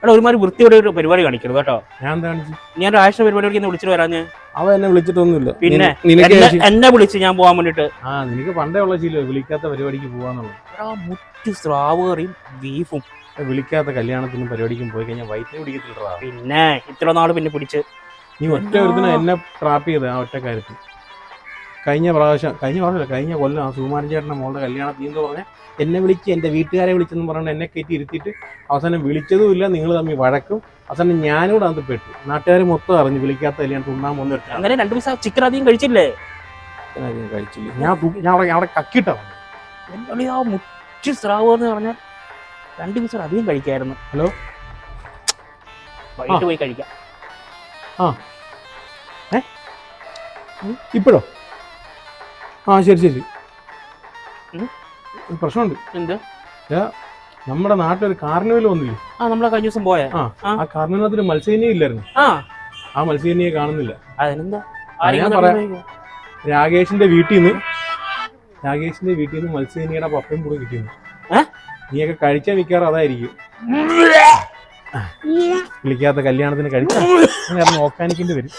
എടാ ഒരുമാതിരി വൃത്തിയോടെ ഒരു പരിപാടി കാണിക്കരുത് കേട്ടോ. ഞാൻ എന്താ കാണിച്ചു? ഞാൻ ഒരാഴ്ച പരിപാടിക്ക് വിളിച്ചിട്ട് വരാഞ്ഞ്. അവൻ എന്നെ വിളിച്ചിട്ടൊന്നുമില്ല. പിന്നെ എന്നെ വിളിച്ച് ഞാൻ പോകാൻ വേണ്ടിട്ട്. നിനക്ക് പണ്ടേ ഉള്ള ശീലം വിളിക്കാത്ത പരിപാടിക്ക് പോവാന്നുള്ളത്. മുറ്റു സ്രാവേറിയും ബീഫും. വിളിക്കാത്ത കല്യാണത്തിനും പരിപാടിക്കും പോയി കഴിഞ്ഞാൽ വയറ്റിനെ പിടിക്കത്തില്ലടാ. പിന്നെ ഇത്ര നാള് പിന്നെ പിടിച്ച് നീ ഒറ്റ ഒരുത്തിനെ എന്നെ ട്രാപ്പ് ചെയ്ത് ആ ഒറ്റ കാര്യത്തിൽ. കഴിഞ്ഞ കൊല്ലം ആ സുകുമാരൻ ചേട്ടൻ്റെ മോളുടെ കല്യാണത്തിൽ എന്ന് പറഞ്ഞാൽ എന്നെ വിളിച്ച് എൻ്റെ വീട്ടുകാരെ വിളിച്ചെന്ന് പറഞ്ഞാൽ എന്നെ കയറ്റി ഇരുത്തിയിട്ട് അവസാനം വിളിച്ചതുമില്ല, നിങ്ങൾ തമ്മിൽ വഴക്കും. അവസാനം ഞാനിവിടെ അത് പെട്ടു. നാട്ടുകാർ മൊത്തം അറിഞ്ഞു വിളിക്കാത്ത കല്യാണത്തിൽ ഉണ്ണാൻ വന്നിട്ട്. അങ്ങനെ 2 പൈസ ചിക്കൻ അധികം കഴിച്ചില്ലേ? കഴിച്ചില്ല. ഞാൻ അവിടെ കക്കിട്ടാ. ആ മുറ്റു സ്രാവ് എന്ന് പറഞ്ഞാൽ 2 പൈസ അധികം കഴിക്കായിരുന്നു. ഹലോ, വൈകിട്ട് പോയി കഴിക്കാം. ഇപ്പോഴോ? ശരി. പ്രശ്നമുണ്ട്. എന്ത്? നമ്മുടെ നാട്ടിലൊരു കാർണിവൽ വന്നില്ലേ? നമ്മളെ കഴിഞ്ഞ ദിവസം പോയ ആ കാർണിവലത്തിൽ മത്സ്യകന്യ ഇല്ലായിരുന്നു. ആ മത്സ്യകന്യയെ കാണുന്നില്ല. അതിനെന്താ? ഞാൻ പറയാം, രാകേഷിന്റെ വീട്ടിൽ നിന്ന് മത്സ്യകന്യയുടെ പപ്പയും കൂടെ കിട്ടിയിരുന്നു. നീയൊക്കെ കഴിച്ചാൽ മിക്കാറും അതായിരിക്കും. വിളിക്കാത്ത കല്യാണത്തിന് കഴിച്ചാൽ നോക്കാനിക്കേണ്ടി വരും.